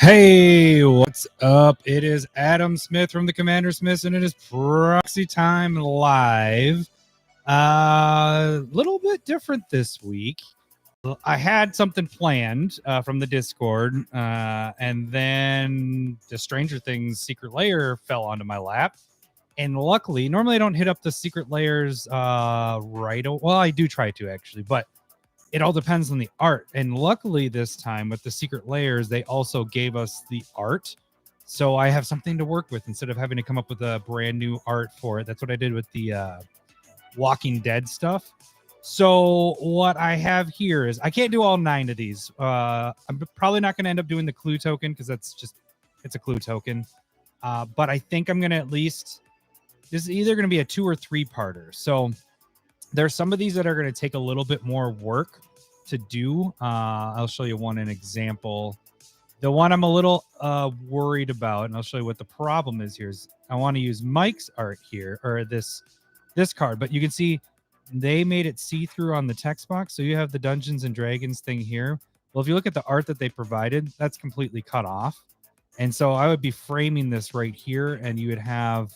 Hey, what's up? It is Adam Smith from the CommanderSmith, and it is Proxy Time live. Little bit different this week. I had something planned from the Discord, and then the Stranger Things Secret Lair fell onto my lap. And luckily, normally I don't hit up the secret layers right. Well, I do try to actually, but it all depends on the art. And luckily this time with the secret layers, they also gave us the art. So I have something to work with instead of having to come up with a brand new art for it. That's what I did with the Walking Dead stuff. So what I have here is I can't do all 9 of these. I'm probably not going to end up doing the clue token because it's a clue token. But I think I'm going to this is either going to be a 2 or 3 parter. So there's some of these that are going to take a little bit more work to do. I'll show you an example. The one I'm a little worried about, and I'll show you what the problem is here, is I want to use Mike's art here, or this card, but you can see they made it see-through on the text box. So you have the Dungeons and Dragons thing here. Well, if you look at the art that they provided, that's completely cut off. And so I would be framing this right here, and you would have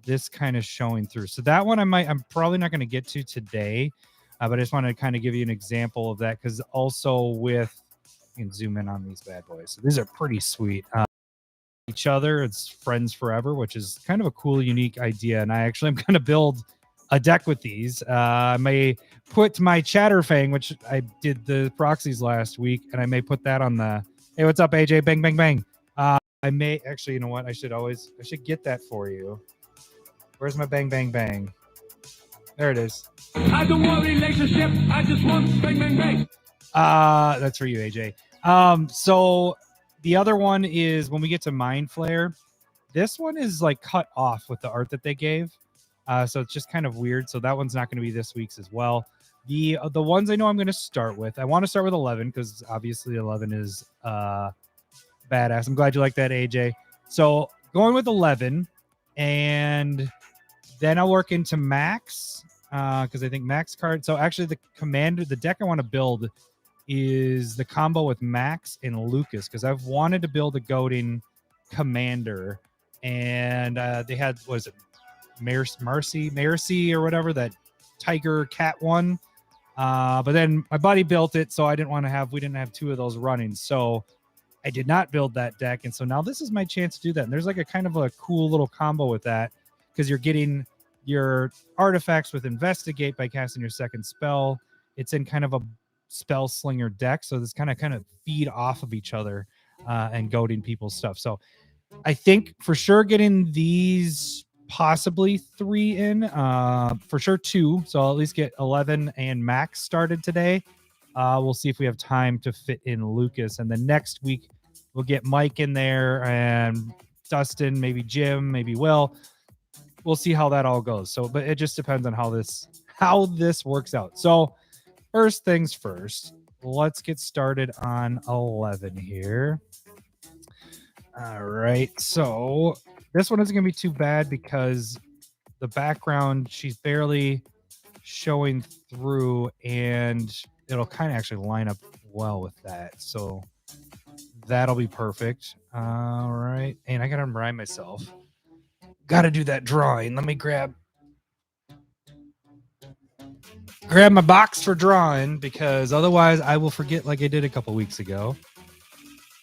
this kind of showing through. So that one I'm probably not going to get to today, but I just want to kind of give you an example of that, because also with, you can zoom in on these bad boys. So these are pretty sweet. Each other, it's friends forever, which is kind of a cool, unique idea. And I actually am going to build a deck with these. I may put my Chatterfang, which I did the Proxies last week, and I may put that on the, hey, what's up, AJ? Bang, bang, bang. I may actually, you know what? I should get that for you. Where's my bang, bang, bang? There it is. I don't want a relationship. I just want bang, bang, bang. That's for you, AJ. So the other one is when we get to Mind Flare. This one is like cut off with the art that they gave. So it's just kind of weird. So that one's not going to be this week's as well. The ones I know I'm going to start with, I want to start with 11 because obviously 11 is badass. I'm glad you like that, AJ. So going with 11, and then I'll work into Max because I think Max card. So actually the deck I want to build is the combo with Max and Lucas, because I've wanted to build a goading commander, and they had, was it Mercy or whatever, that tiger cat one. But then my buddy built it, so we didn't have 2 of those running. So I did not build that deck. And so now this is my chance to do that. And there's like a kind of a cool little combo with that, because you're getting your artifacts with Investigate by casting your second spell. It's in kind of a spell slinger deck. So this kind of feed off of each other and goading people's stuff. So I think for sure getting these possibly 3 in, for sure 2. So I'll at least get 11 and Max started today. We'll see if we have time to fit in Lucas, and then next week we'll get Mike in there, and Dustin, maybe Jim, maybe Will. We'll see how that all goes. So, but it just depends on how this works out. So first things first, let's get started on 11 here. All right. So this one isn't going to be too bad because the background, she's barely showing through, and it'll kind of actually line up well with that. So that'll be perfect. All right. And I got to remind myself, got to do that drawing. Let me grab my box for drawing, because otherwise I will forget like I did a couple weeks ago.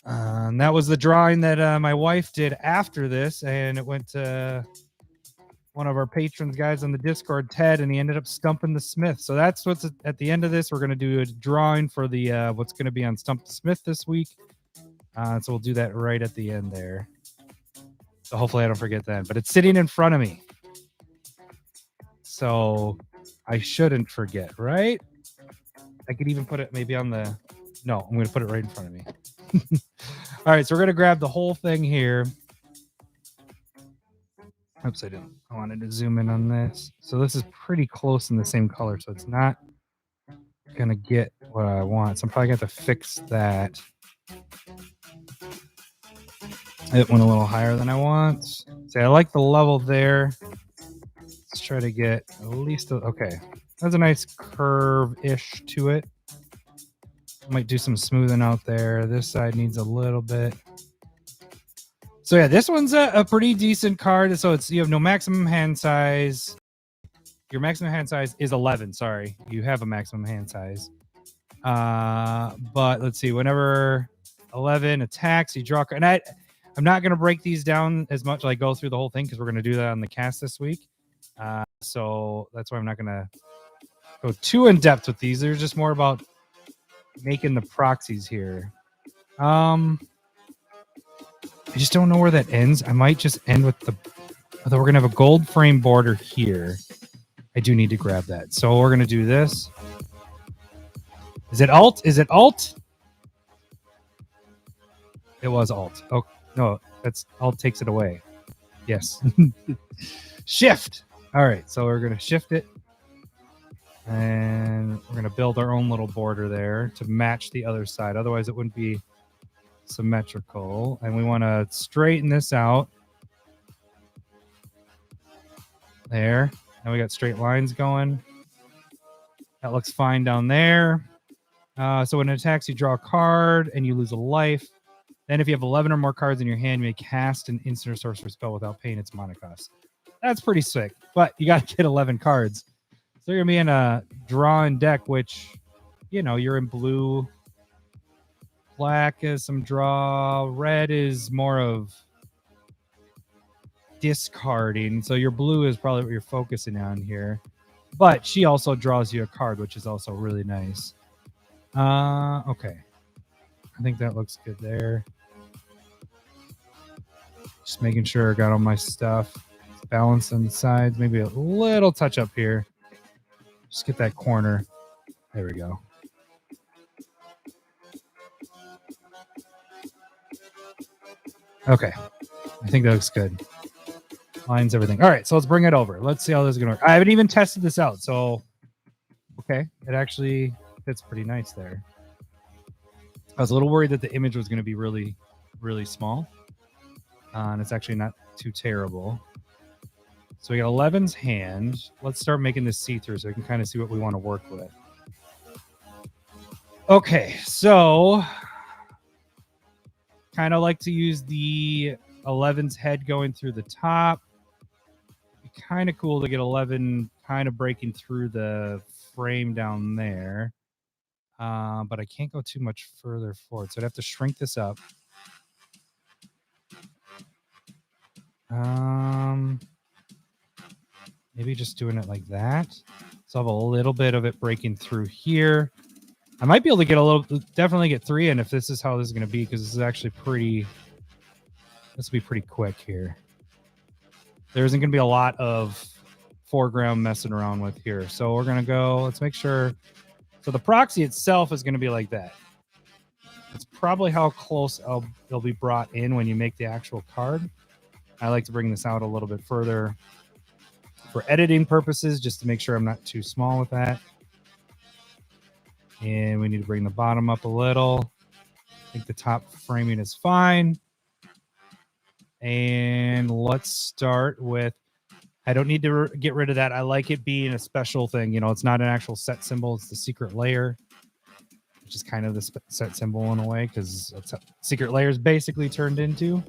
And that was the drawing that my wife did after this, and it went to one of our patrons guys on the Discord, Ted, and he ended up stumping the Smith. So that's what's at the end of this. We're going to do a drawing for the what's going to be on Stump the Smith this week. So we'll do that right at the end there. So hopefully I don't forget that, but it's sitting in front of me, so I shouldn't forget, right? I could even put it maybe on the, no, I'm going to put it right in front of me. All right, so we're going to grab the whole thing here. Oops, I didn't. I wanted to zoom in on this. So this is pretty close in the same color, so it's not going to get what I want. So I'm probably going to have to fix that. It went a little higher than I want. See, I like the level there. Let's try to get at least okay. That's a nice curve-ish to it. Might do some smoothing out there. This side needs a little bit. So yeah, this one's a pretty decent card. So it's, you have no maximum hand size. Your maximum hand size is 11. Sorry, you have a maximum hand size. But let's see. Whenever 11 attacks, you draw. And I'm not going to break these down as much. Like go through the whole thing because we're going to do that on the cast this week. So that's why I'm not going to go too in depth with these. They're just more about making the proxies here. I just don't know where that ends. I might just end with the. Although we're gonna have a gold frame border here. I do need to grab that. So we're gonna do this. Is it alt? Is it alt? It was alt. Oh no, that's alt takes it away. Yes. Shift. All right, so we're gonna shift it. And we're gonna build our own little border there to match the other side. Otherwise it wouldn't be symmetrical. And we want to straighten this out. There. And we got straight lines going. That looks fine down there. So when it attacks, you draw a card and you lose a life. Then if you have 11 or more cards in your hand, you may cast an instant or sorcery spell without paying its mana cost. That's pretty sick. But you got to get 11 cards. So you're going to be in a drawing deck, which, you know, you're in blue. Black is some draw. Red is more of discarding. So your blue is probably what you're focusing on here. But she also draws you a card, which is also really nice. Okay. I think that looks good there. Just making sure I got all my stuff balanced on the sides. Maybe a little touch up here. Just get that corner. There we go. Okay. I think that looks good. Lines everything. All right, so let's bring it over. Let's see how this is going to work. I haven't even tested this out, so okay. It actually fits pretty nice there. I was a little worried that the image was going to be really, really small. And it's actually not too terrible. So we got 11's hand. Let's start making this see-through so we can kind of see what we want to work with. Okay, so kind of like to use the 11's head going through the top. Be kind of cool to get 11 kind of breaking through the frame down there. But I can't go too much further forward, so I'd have to shrink this up. Maybe just doing it like that. So I have a little bit of it breaking through here. I might be able to get a little, definitely get 3 in if this is how this is going to be, because this is actually pretty, this will be pretty quick here. There isn't going to be a lot of foreground messing around with here. So we're going to go, let's make sure. So the proxy itself is going to be like that. It's probably how close it'll be brought in when you make the actual card. I like to bring this out a little bit further for editing purposes, just to make sure I'm not too small with that. And we need to bring the bottom up a little. I think the top framing is fine. And let's start with, I don't need to get rid of that. I like it being a special thing. You know, it's not an actual set symbol. It's the secret layer, which is kind of the set symbol in a way, because secret layer is basically turned into.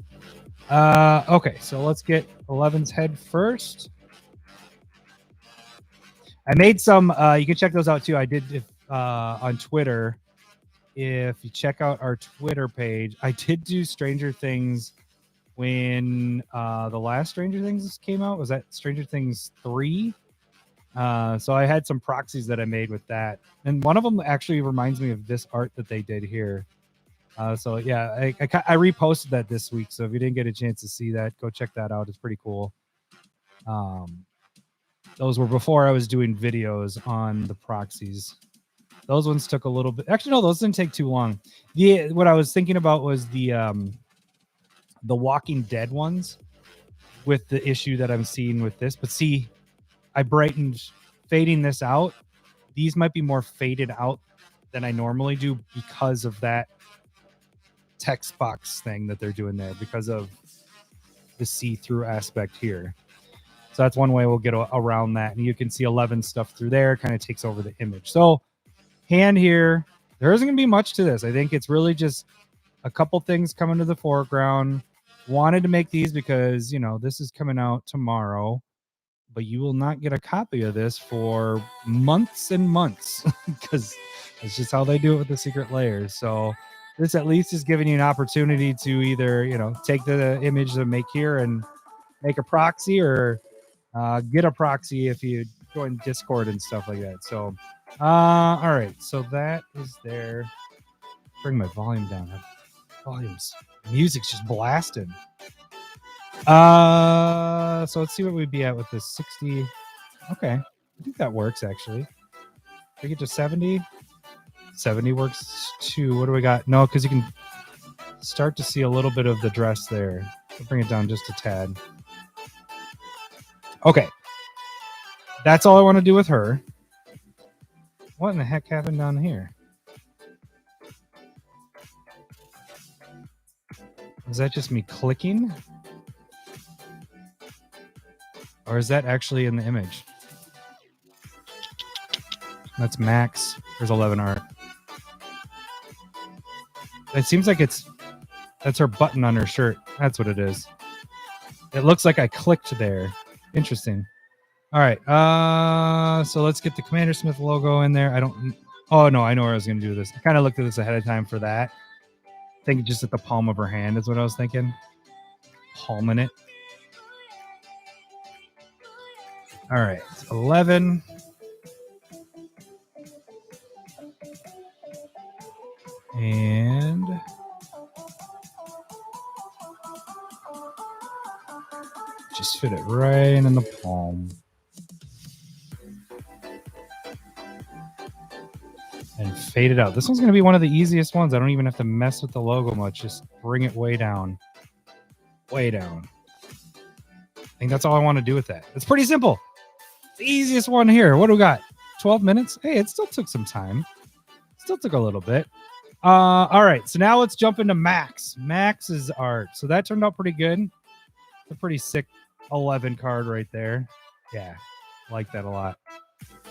Okay, so let's get 11's head first. I made some, you can check those out too. I did on Twitter. If you check out our Twitter page, I did do Stranger Things when the last Stranger Things came out. Was that Stranger Things 3? So I had some proxies that I made with that. And one of them actually reminds me of this art that they did here. So yeah, I reposted that this week. So if you didn't get a chance to see that, go check that out. It's pretty cool. Those were before I was doing videos on the proxies. Those ones took a little bit. Actually, no, those didn't take too long. What I was thinking about was the Walking Dead ones with the issue that I'm seeing with this. But see, I brightened, fading this out. These might be more faded out than I normally do because of that text box thing that they're doing there, because of the see-through aspect here. So that's one way we'll get around that. And you can see 11 stuff through there, kind of takes over the image. So hand here, there isn't going to be much to this. I think it's really just a couple things coming to the foreground, Wanted to make these because, you know, this is coming out tomorrow, but you will not get a copy of this for months and months because it's just how they do it with the secret layers. So this at least is giving you an opportunity to either, you know, take the image to make here and make a proxy, or get a proxy if you join Discord and stuff like that. So, all right. So that is there. Bring my volume down. Volumes. Music's just blasting. So let's see what we'd be at with this 60. Okay. I think that works actually. We get to 70. 70 works too. What do we got? No, because you can start to see a little bit of the dress there. I'll bring it down just a tad. Okay. That's all I want to do with her. What in the heck happened down here? Is that just me clicking? Or is that actually in the image? That's Max. There's 11 art. It seems like that's her button on her shirt. That's what it is. It looks like I clicked there. Interesting. All right. So let's get the CommanderSmith logo in there. Oh no, I know where I was going to do this. I kind of looked at this ahead of time for that. I think just at the palm of her hand is what I was thinking. Palming it. All right. 11. And just fit it right in the palm. And fade it out. This one's going to be one of the easiest ones. I don't even have to mess with the logo much. Just bring it way down. Way down. I think that's all I want to do with that. It's pretty simple. The easiest one here. What do we got? 12 minutes? Hey, it still took some time. Still took a little bit. All right. So now let's jump into Max. Max's art. So that turned out pretty good. It's a pretty sick 11 card right there. Yeah. Like that a lot.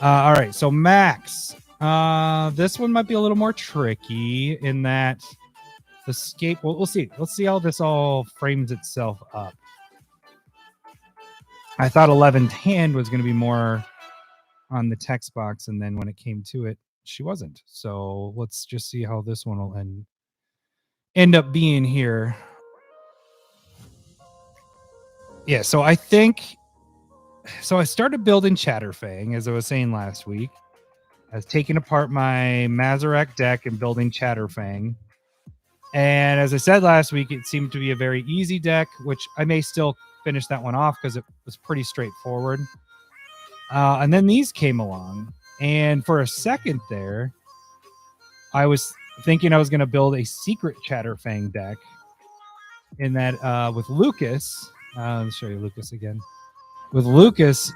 All right. So Max. This one might be a little more tricky in that the scape. Well, we'll see. Let's see how this all frames itself up. I thought 11th hand was going to be more on the text box, and then when it came to it, she wasn't. So let's just see how this one will end up being here. Yeah, so I started building Chatterfang, as I was saying last week. I was taking apart my Mazarek deck and building Chatterfang. And as I said last week, it seemed to be a very easy deck, which I may still finish that one off because it was pretty straightforward. And then these came along. And for a second there, I was thinking I was going to build a secret Chatterfang deck in that with Lucas. Let's show you Lucas again. With Lucas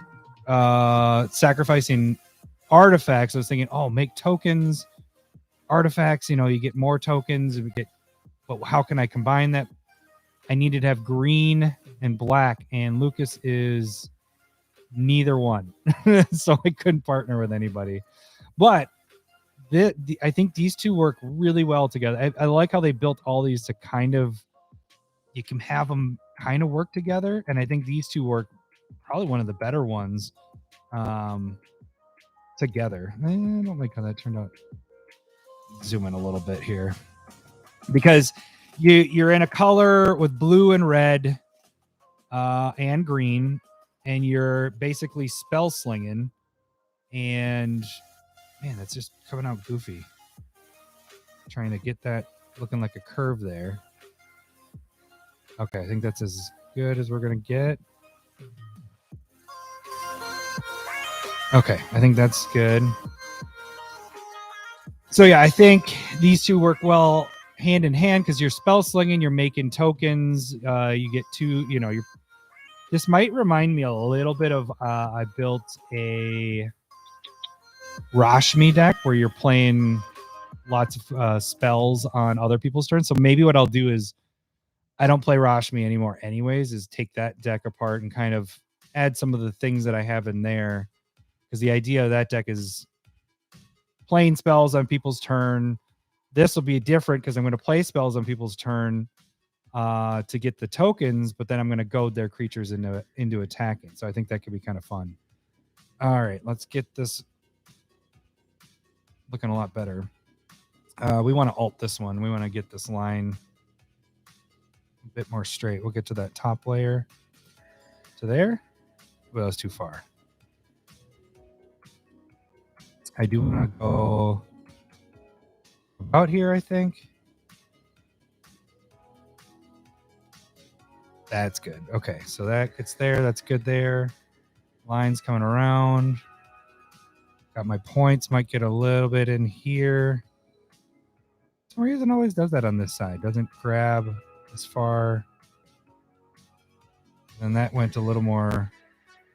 sacrificing artifacts, I was thinking, oh, make tokens, artifacts, you know, you get more tokens. But how can I combine that? I needed to have green and black, and Lucas is neither one. So I couldn't partner with anybody. But I think these two work really well together. I like how they built all these to kind of, you can have them kind of work together. And I think these two work probably one of the better ones together. I don't like how that turned out. Zoom in a little bit here. Because you're in a color with blue and red and green, and you're basically spell slinging. And man, that's just coming out goofy. Trying to get that looking like a curve there. Okay, I think that's as good as we're going to get. Okay, I think that's good. So yeah, I think these two work well hand in hand because you're spell slinging, you're making tokens. You get two, you know, this might remind me a little bit of I built a Rashmi deck where you're playing lots of spells on other people's turns. So maybe what I'll do is, I don't play Rashmi anymore anyways, is take that deck apart and kind of add some of the things that I have in there. Because the idea of that deck is playing spells on people's turn. This will be different because I'm going to play spells on people's turn, to get the tokens, but then I'm going to goad their creatures into attacking. So I think that could be kind of fun. All right, let's get this looking a lot better. We want to alt this one. We want to get this line a bit more straight. We'll get to that top layer to there. Well, that's too far. I do want to go about here, I think. That's good. Okay, so that gets there. That's good there. Lines coming around. Got my points. Might get a little bit in here. For some reason, always does that on this side. Doesn't grab as far. And that went a little more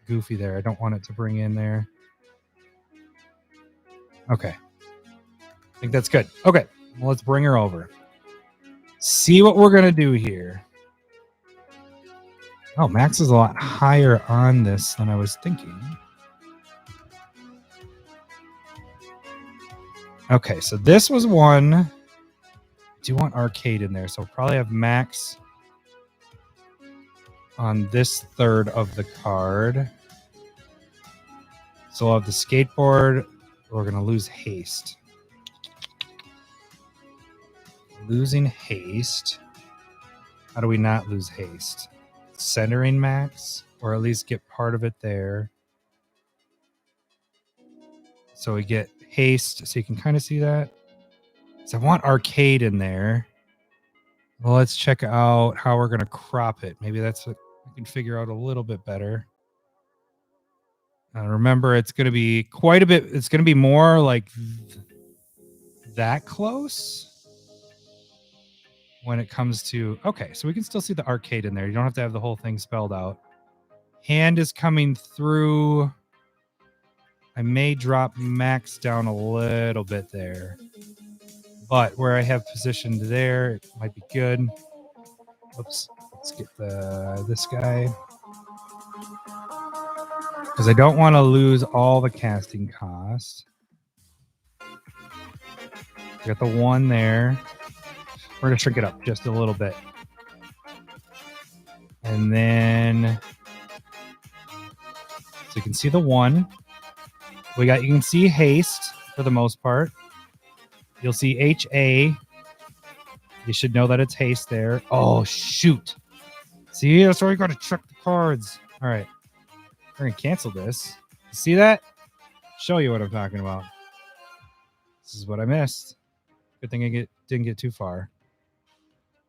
goofy there. I don't want it to bring in there. Okay. I think that's good. Okay. Well, let's bring her over. See what we're going to do here. Oh, Max is a lot higher on this than I was thinking. Okay, so this was one. I do want arcade in there, so we'll probably have Max on this third of the card. So we'll have the skateboard. We're going to lose haste. Losing haste. How do we not lose haste? Centering Max, or at least get part of it there. So we get haste, so you can kind of see that. So I want arcade in there. Well, let's check out how we're going to crop it. Maybe that's what we can figure out a little bit better. Remember, it's going to be quite a bit. It's going to be more like that close when it comes to... Okay, so we can still see the arcade in there. You don't have to have the whole thing spelled out. Hand is coming through. I may drop Max down a little bit there. But where I have positioned there, it might be good. Oops. Let's get this guy. Because I don't want to lose all the casting cost. Got the one there. We're going to shrink it up just a little bit. And then... So you can see the one. You can see haste for the most part. You'll see HA. You should know that it's haste there. Oh, shoot. See, that's why you got to check the cards. All right. We're going to cancel this. See that? Show you what I'm talking about. This is what I missed. Good thing I didn't get too far.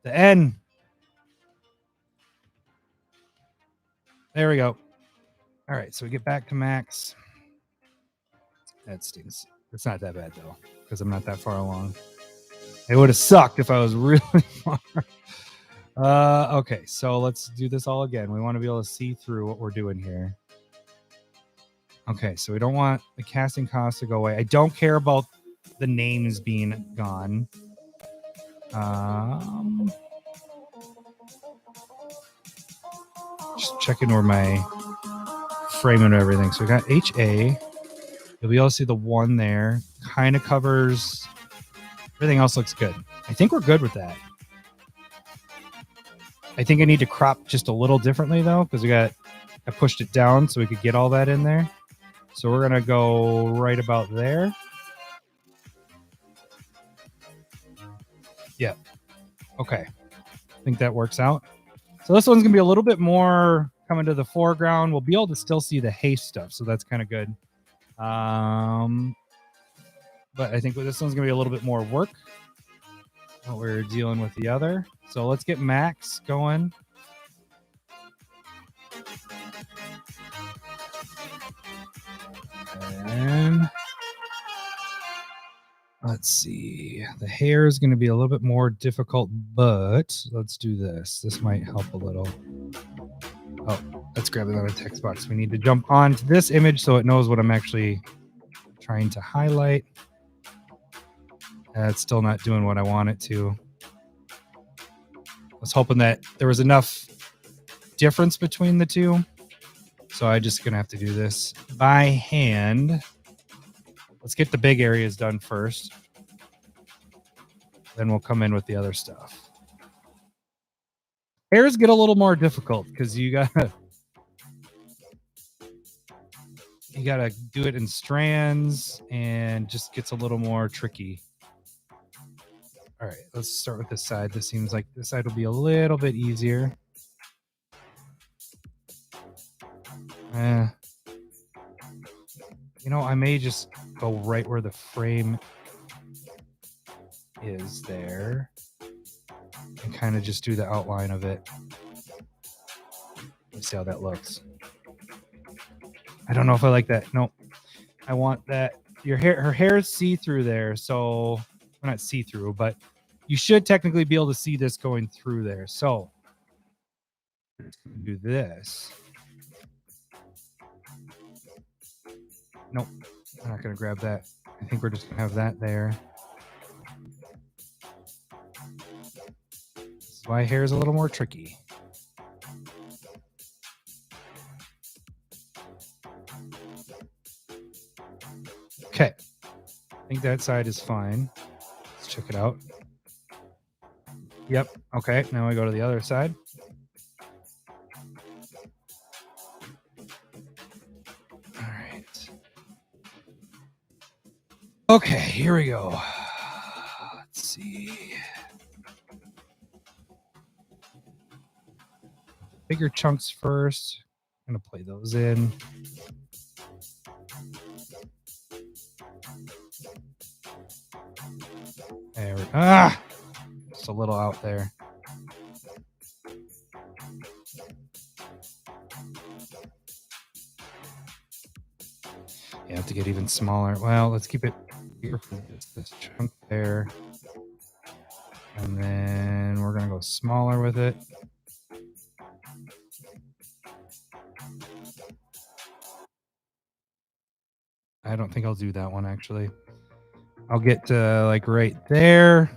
The N. There we go. All right, so we get back to Max. That stings. It's not that bad, though, because I'm not that far along. It would have sucked if I was really far. Okay, so let's do this all again. We want to be able to see through what we're doing here. Okay, so we don't want the casting cost to go away. I don't care about the names being gone. Just checking where my frame and everything. So we got HA. You'll be able to see the one there. Kind of covers. Everything else looks good. I think we're good with that. I think I need to crop just a little differently, though, because I pushed it down so we could get all that in there. So we're going to go right about there. Yeah. Okay. I think that works out. So this one's going to be a little bit more coming to the foreground. We'll be able to still see the haste stuff, so that's kind of good. But I think this one's going to be a little bit more work. What we're dealing with the other. So let's get Max going. And let's see. The hair is going to be a little bit more difficult, but let's do this. This might help a little. Oh, let's grab another text box. We need to jump onto this image so it knows what I'm actually trying to highlight. It's still not doing what I want it to. I was hoping that there was enough difference between the two. So I'm just going to have to do this by hand. Let's get the big areas done first. Then we'll come in with the other stuff. Hairs get a little more difficult because you gotta do it in strands and just gets a little more tricky. All right, let's start with this side. This seems like this side will be a little bit easier. You know, I may just go right where the frame is there and kind of just do the outline of it. Let's see how that looks. I don't know if I like that. No, I want that. Her hair is see-through there, so well, not see-through, but you should technically be able to see this going through there. So do this. Nope, I'm not going to grab that. I think we're just going to have that there. This is why hair is a little more tricky. Okay, I think that side is fine. Let's check it out. Yep, okay, now I go to the other side. All right. Okay, here we go. Let's see. Bigger chunks first. I'm going to play those in. There we go. Just a little out there. You have to get even smaller. Well, let's keep it here for this chunk there. And then we're going to go smaller with it. I don't think I'll do that one, actually. I'll get to like right there.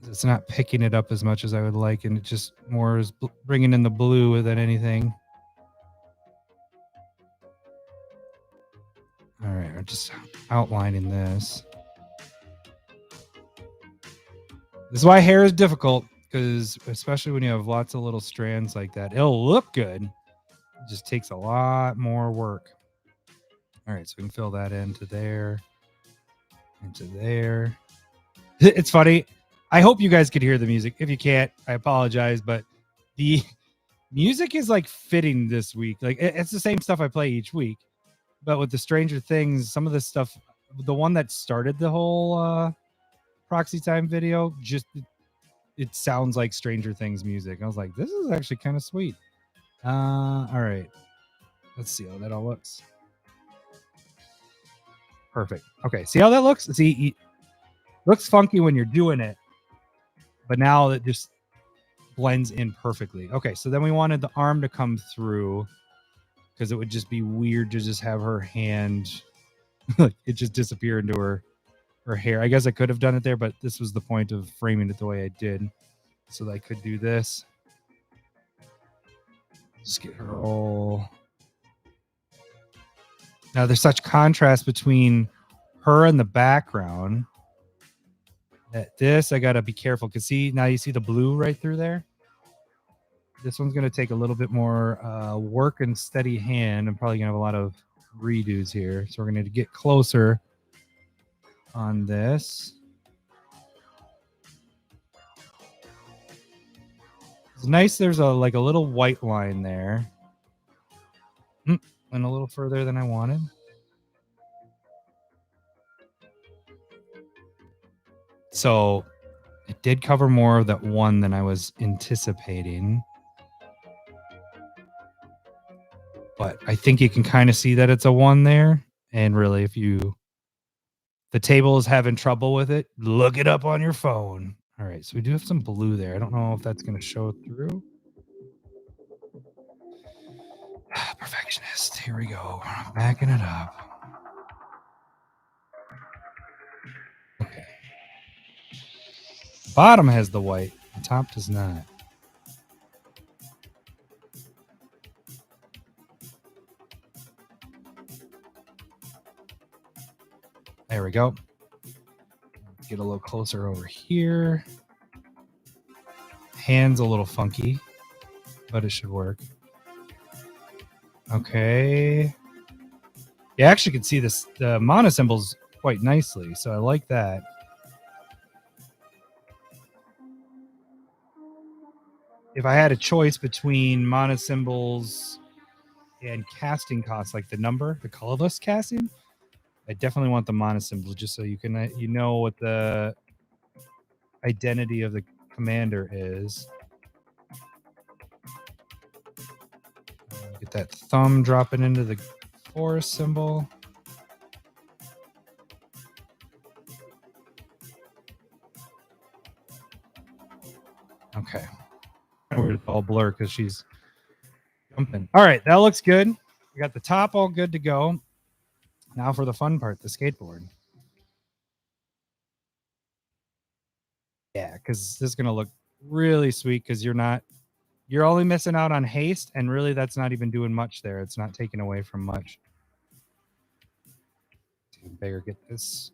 It's not picking it up as much as I would like, and it just more is bringing in the blue than anything. All right, I'm just outlining this. This is why hair is difficult, because especially when you have lots of little strands like that, it'll look good. It just takes a lot more work. All right, so we can fill that into there, into there. It's funny. I hope you guys could hear the music. If you can't, I apologize, but the music is like fitting this week. Like it's the same stuff I play each week, but with the Stranger Things, some of this stuff, the one that started the whole Proxy Time video, just it sounds like Stranger Things music. I was like, this is actually kind of sweet. All right, let's see how that all looks. Perfect. Okay, see how that looks? See, it looks funky when you're doing it, but now it just blends in perfectly. Okay, so then we wanted the arm to come through because it would just be weird to just have her hand it just disappear into her hair. I guess I could have done it there, but this was the point of framing it the way I did, so that I could do this. Just get her all. Now there's such contrast between her and the background that this I gotta be careful, because see, now you see the blue right through there. This one's gonna take a little bit more work and steady hand. I'm probably gonna have a lot of redos here, so we're gonna get closer on this. It's nice. There's a little white line there, and a little further than I wanted. So it did cover more of that one than I was anticipating. But I think you can kind of see that it's a one there. And really, if the table is having trouble with it, look it up on your phone. All right, so we do have some blue there. I don't know if that's going to show through. Perfectionist. Here we go. Backing it up. Okay. The bottom has the white. The top does not. There we go. Get a little closer over here. Hand's a little funky, but it should work. Okay. You actually can see this the mana symbols quite nicely, so I like that. If I had a choice between mana symbols and casting costs, like the number, the colorless casting, I definitely want the mana symbols just so you can you know what the identity of the commander is. Get that thumb dropping into the forest symbol. Okay. We're all blur because she's jumping. All right, that looks good. We got the top all good to go. Now for the fun part, the skateboard. Yeah, because this is gonna look really sweet because you're only missing out on haste, and really that's not even doing much there. It's not taking away from much. Better get this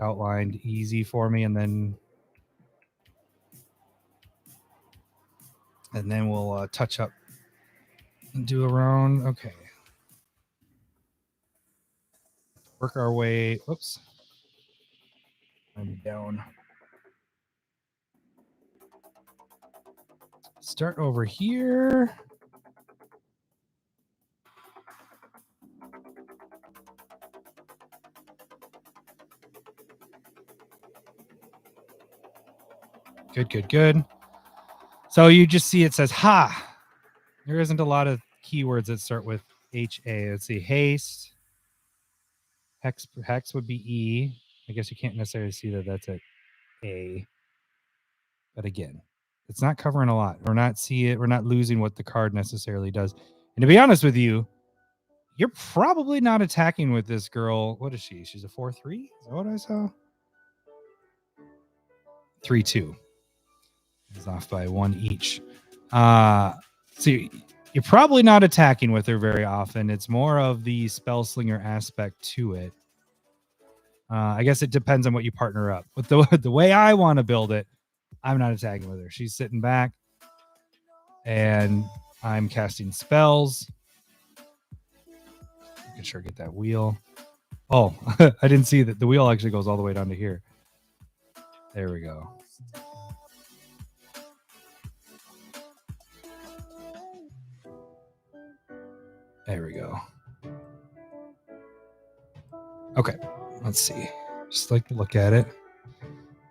outlined easy for me, and then we'll touch up and do a round. Okay. Work our way. Oops. I'm down. Start over here. Good, good, good. So you just see it says ha. There isn't a lot of keywords that start with HA. Let's see. Haste. Hex would be E. I guess you can't necessarily see that that's at A. But again, it's not covering a lot. We're not losing what the card necessarily does. And to be honest with you, you're probably not attacking with this girl. What is she? She's a 4-3? Is that what I saw? 3-2. Is off by 1 each. So you're probably not attacking with her very often. It's more of the spell slinger aspect to it. I guess it depends on what you partner up. But the way I want to build it, I'm not attacking with her. She's sitting back, and I'm casting spells. I can sure get that wheel. Oh, I didn't see that the wheel actually goes all the way down to here. There we go. There we go. Okay, let's see. Just like to look at it.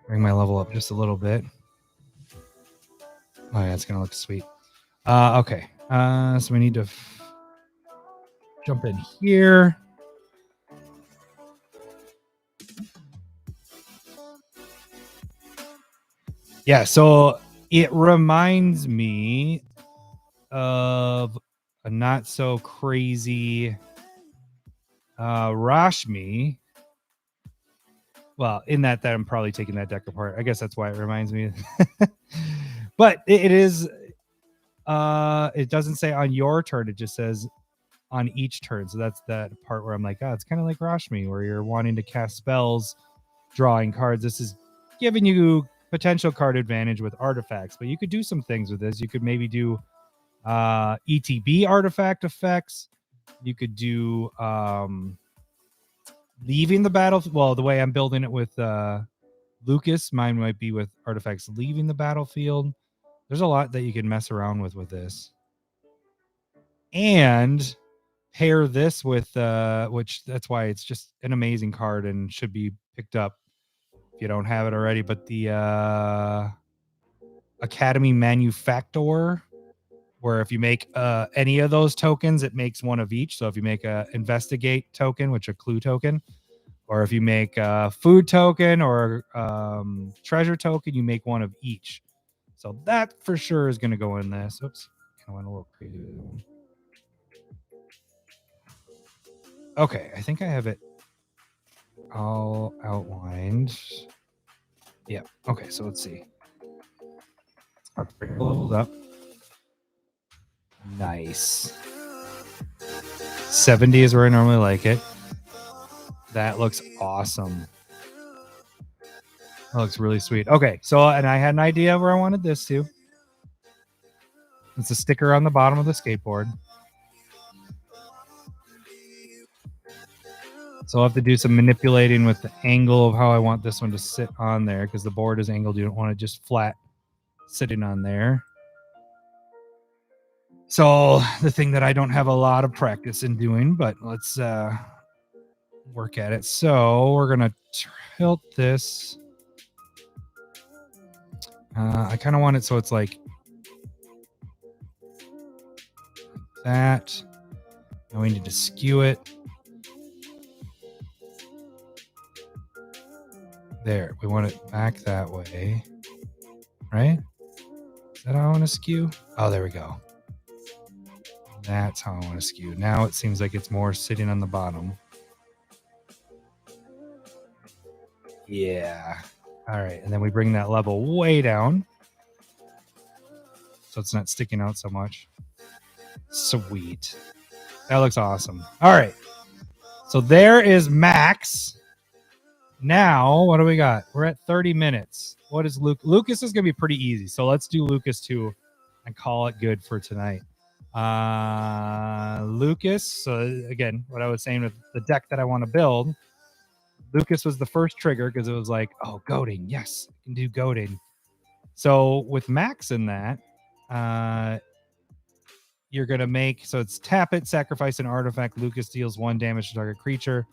Bring my level up just a little bit. Oh yeah, it's gonna look sweet. Okay. So we need to jump in here. Yeah, so it reminds me of a not so crazy Rashmi. Well, in that I'm probably taking that deck apart. I guess that's why it reminds me. But it is it doesn't say on your turn, it just says on each turn. So that's that part where I'm like, oh, it's kind of like Rashmi, where you're wanting to cast spells, drawing cards. This is giving you potential card advantage with artifacts, but you could do some things with this. You could maybe do ETB artifact effects. You could do leaving the battle. Well, the way I'm building it with Lucas, mine might be with artifacts leaving the battlefield. There's a lot that you can mess around with this. And pair this with which that's why it's just an amazing card and should be picked up if you don't have it already. But the Academy Manufactor, where if you make any of those tokens, it makes one of each. So if you make a investigate token, which a clue token, or if you make a food token or treasure token, you make one of each. So that for sure is going to go in this. Oops, I went a little crazy. Okay, I think I have it all outlined. Yeah. Okay, so let's see. Let's bring it levels up. Nice. 70 is where I normally like it. That looks awesome. That looks really sweet. Okay, so and I had an idea of where I wanted this to. It's a sticker on the bottom of the skateboard. So I'll have to do some manipulating with the angle of how I want this one to sit on there, because the board is angled. You don't want it just flat sitting on there. So the thing that I don't have a lot of practice in doing, but let's work at it. So we're going to tilt this. I kind of want it so it's like that. And we need to skew it. There, we want it back that way, right? Is that how I want to skew? Oh, there we go. That's how I want to skew. Now it seems like it's more sitting on the bottom. Yeah. All right, and then we bring that level way down so it's not sticking out so much. Sweet. That looks awesome. All right. So there is Max. Now, what do we got? We're at 30 minutes. What is Luke? Lucas is going to be pretty easy. So let's do Lucas 2 and call it good for tonight. Lucas. So again, what I was saying with the deck that I want to build, Lucas was the first trigger because it was like, oh, goading. Yes, I can do goading. So with Max in that, you're going to make, so it's tap it, sacrifice an artifact. Lucas deals 1 damage to target creature.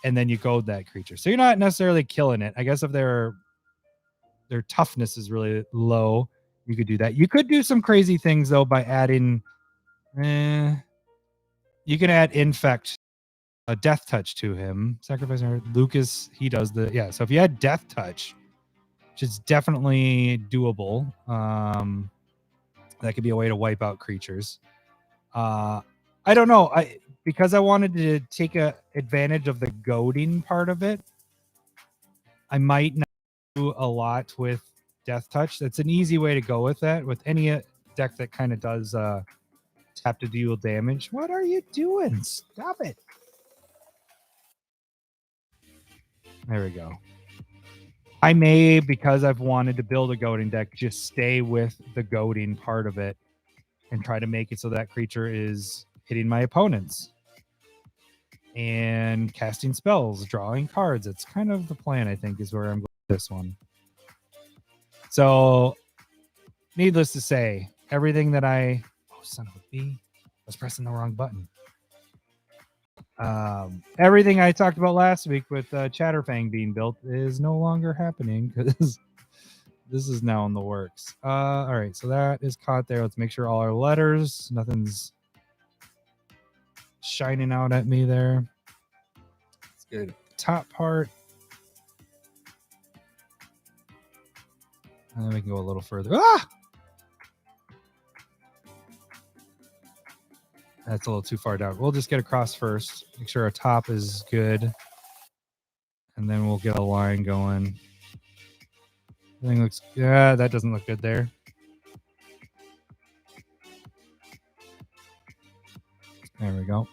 And then you goad that creature. So you're not necessarily killing it. I guess if their toughness is really low, you could do that. You could do some crazy things, though, by adding... you can add Infect, a Death Touch to him. Sacrifice Lucas, he does the... Yeah, so if you add Death Touch, which is definitely doable, that could be a way to wipe out creatures. I don't know. Because I wanted to take advantage of the goading part of it, I might not do a lot with Death Touch. That's an easy way to go with that. With any deck that kind of does tap to deal damage. What are you doing? Stop it. There we go. I may, because I've wanted to build a goading deck, just stay with the goading part of it and try to make it so that creature is hitting my opponents and casting spells, drawing cards. It's kind of the plan, I think, is where I'm going with this one. So, needless to say, everything that oh, son of a bee, I was pressing the wrong button. Everything I talked about last week with Chatterfang being built is no longer happening because this is now in the works. All right, so that is caught there. Let's make sure all our letters, nothing's shining out at me there. Let's get the top part. And then we can go a little further. Ah! That's a little too far down. We'll just get across first. Make sure our top is good. And then we'll get a line going. Everything looks... Yeah, that doesn't look good there. There we go.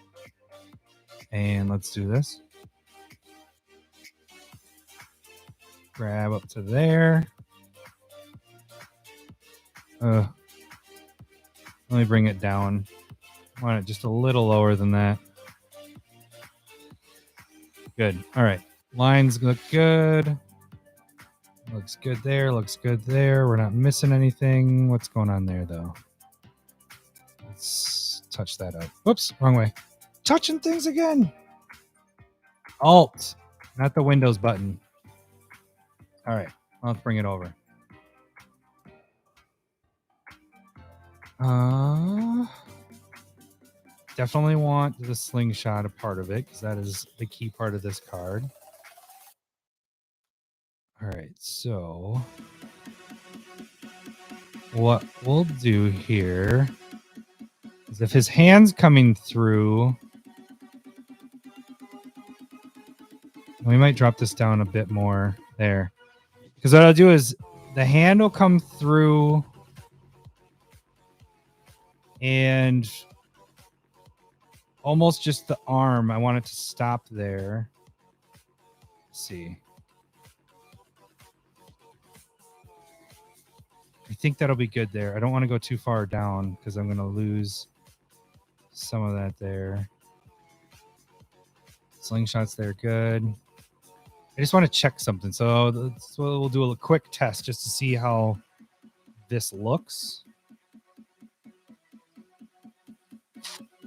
And let's do this. Grab up to there. Let me bring it down. I want it just a little lower than that. Good. All right. Lines look good. Looks good there. Looks good there. We're not missing anything. What's going on there, though? Let's touch that up. Whoops. Wrong way. Touching things again. Alt. Not the Windows button. All right. Let's bring it over. Definitely want the slingshot a part of it because that is the key part of this card. All right, so what we'll do here is if his hand's coming through, we might drop this down a bit more there. Because what I'll do is the hand will come through and almost just the arm. I want it to stop there. Let's see. I think that'll be good there. I don't want to go too far down because I'm going to lose some of that there. Slingshots there, good. I just want to check something. So we'll do a quick test just to see how this looks.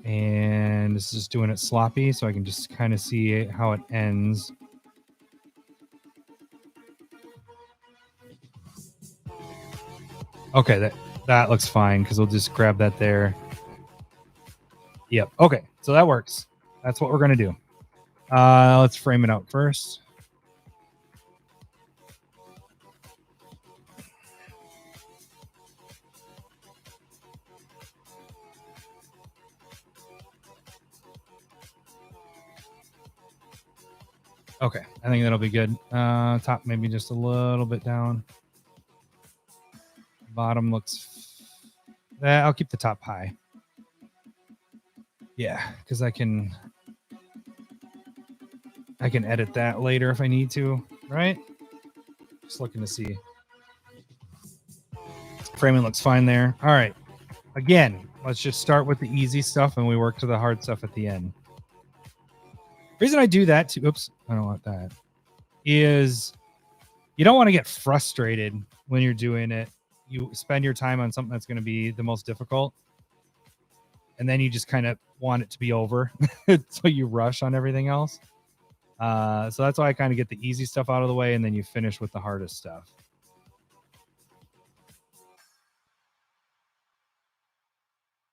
And this is just doing it sloppy so I can just kind of see how it ends. Okay, that looks fine because we'll just grab that there. Yep. Okay, so that works. That's what we're going to do. Let's frame it out first. Okay, I think that'll be good. Top maybe just a little bit down. Bottom looks... I'll keep the top high. Yeah, because I can edit that later if I need to, right? Just looking to see. Framing looks fine there. All right. Again, let's just start with the easy stuff and we work to the hard stuff at the end. The reason I do that too, oops, I don't want that, is you don't want to get frustrated when you're doing it. You spend your time on something that's going to be the most difficult, and then you just kind of want it to be over. So you rush on everything else. So that's why I kind of get the easy stuff out of the way, and then you finish with the hardest stuff.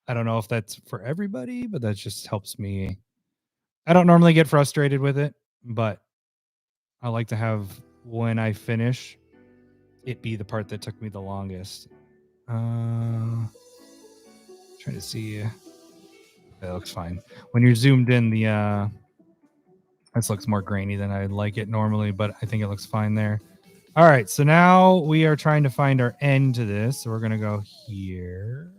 I don't know if that's for everybody, but that just helps me. I don't normally get frustrated with it, but I like to have, when I finish, it be the part that took me the longest. Trying to see. That looks fine. When you're zoomed in, this looks more grainy than I'd like it normally, but I think it looks fine there. All right, so now we are trying to find our end to this. So we're going to go here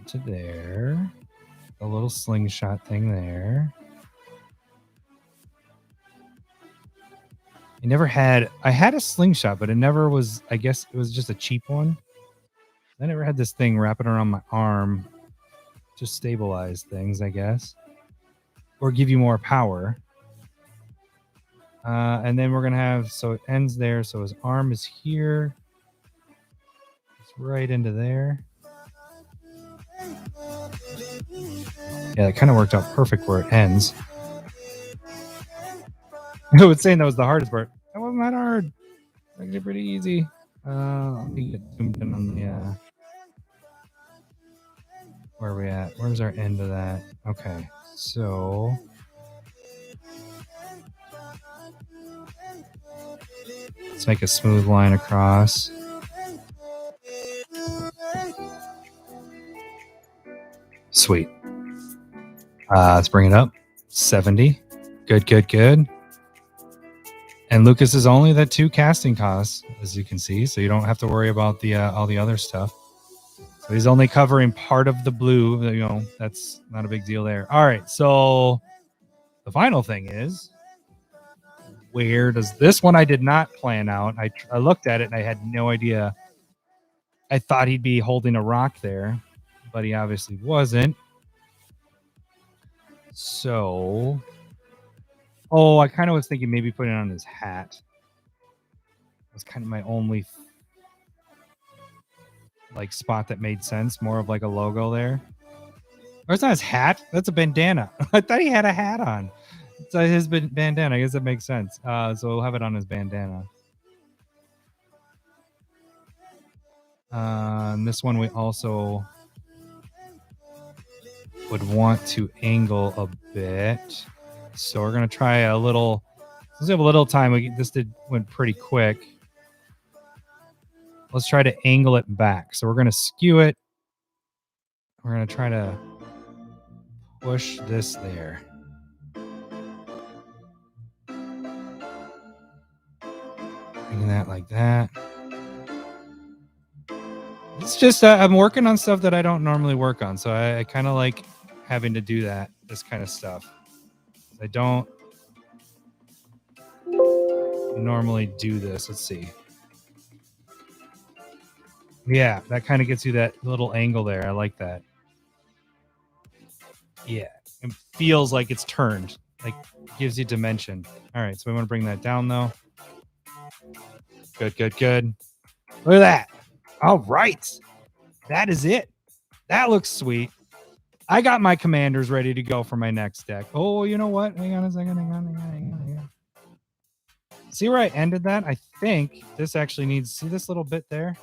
to there. A little slingshot thing there. I had a slingshot, but it never was, I guess it was just a cheap one. I never had this thing wrapping around my arm to stabilize things, I guess, or give you more power. And then we're going to have, so it ends there. So his arm is here. It's right into there. Yeah, that kind of worked out perfect where it ends. I was saying that was the hardest part. That wasn't that hard. Actually pretty easy. Let me get zoomed in on the... where are we at? Where's our end of that? Okay, so... let's make a smooth line across. Sweet. Let's bring it up. 70. Good, good, good. And Lucas is only the 2 casting costs, as you can see, so you don't have to worry about the all the other stuff. So he's only covering part of the blue. You know, that's not a big deal there. All right, so the final thing is, where does this one I did not plan out. I looked at it and I had no idea. I thought he'd be holding a rock there, but he obviously wasn't. So, oh, I kind of was thinking maybe putting it on his hat. That's kind of my only like spot that made sense. More of like a logo there. Or it's not his hat. That's a bandana. I thought he had a hat on. It's his bandana. I guess that makes sense. So we'll have it on his bandana. And this one we also would want to angle a bit. So we're going to try a little. Since we have a little time, this went pretty quick. Let's try to angle it back. So we're going to skew it. We're going to try to push this there. Bring that like that. It's just I'm working on stuff that I don't normally work on. So I kind of like having to do this kind of stuff. I don't normally do this. Let's see. Yeah, that kind of gets you that little angle there. I like that. Yeah, it feels like it's turned. Like, gives you dimension. All right, so we want to bring that down, though. Good, good, good. Look at that. All right. That is it. That looks sweet. I got my commanders ready to go for my next deck. Oh, you know what? Hang on a second. Hang on. See where I ended that? I think this actually needs, see this little bit there?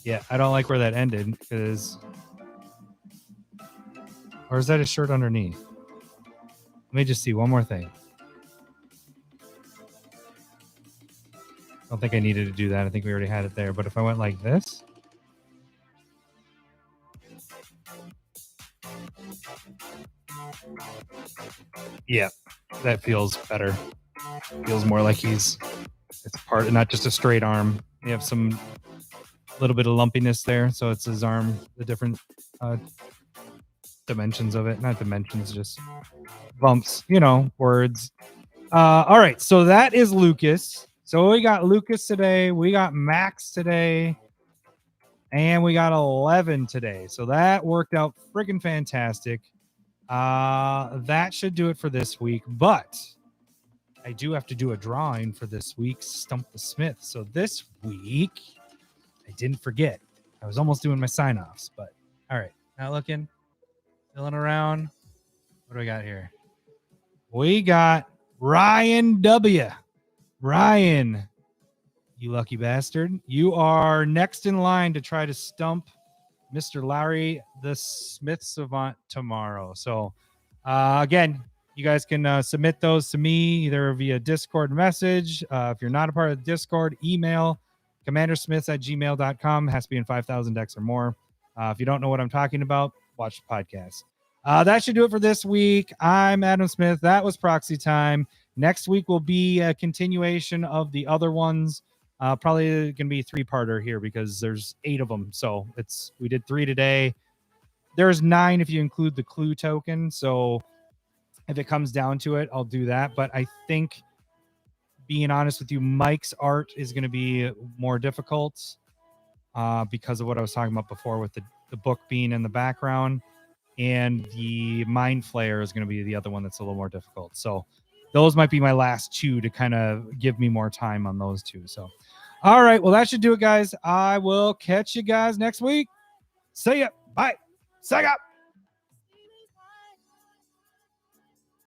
Yeah, I don't like where that ended because, or is that a shirt underneath? Let me just see one more thing. I don't think I needed to do that. I think we already had it there. But if I went like this, yeah, that feels better. Feels more like it's part, not just a straight arm. You have some little bit of lumpiness there, so it's his arm, the different dimensions of it. Not dimensions, just bumps, words. All right, so that is Lucas. So we got Lucas today, we got Max today, and we got 11 today. So that worked out freaking fantastic. That should do it for this week, but I do have to do a drawing for this week's Stump the Smith. So this week, I didn't forget. I was almost doing my sign-offs, but all right. Not looking. Filling around. What do we got here? We got Ryan W. Ryan, you lucky bastard. You are next in line to try to stump Mr. Larry the Smith Savant tomorrow. So, again, you guys can submit those to me either via Discord message. If you're not a part of the Discord, email commandersmith@gmail.com. Has to be in 5,000 decks or more. If you don't know what I'm talking about, watch the podcast. That should do it for this week. I'm Adam Smith. That was Proxy Time. Next week will be a continuation of the other ones. Probably going to be a 3-parter here because there's 8 of them. So we did 3 today. There's 9 if you include the clue token. So if it comes down to it, I'll do that. But I think, being honest with you, Mike's art is going to be more difficult because of what I was talking about before with the book being in the background. And the Mind Flayer is going to be the other one that's a little more difficult. So those might be my last 2 to kind of give me more time on those 2. So, all right. Well, that should do it, guys. I will catch you guys next week. See ya. Bye. Sega.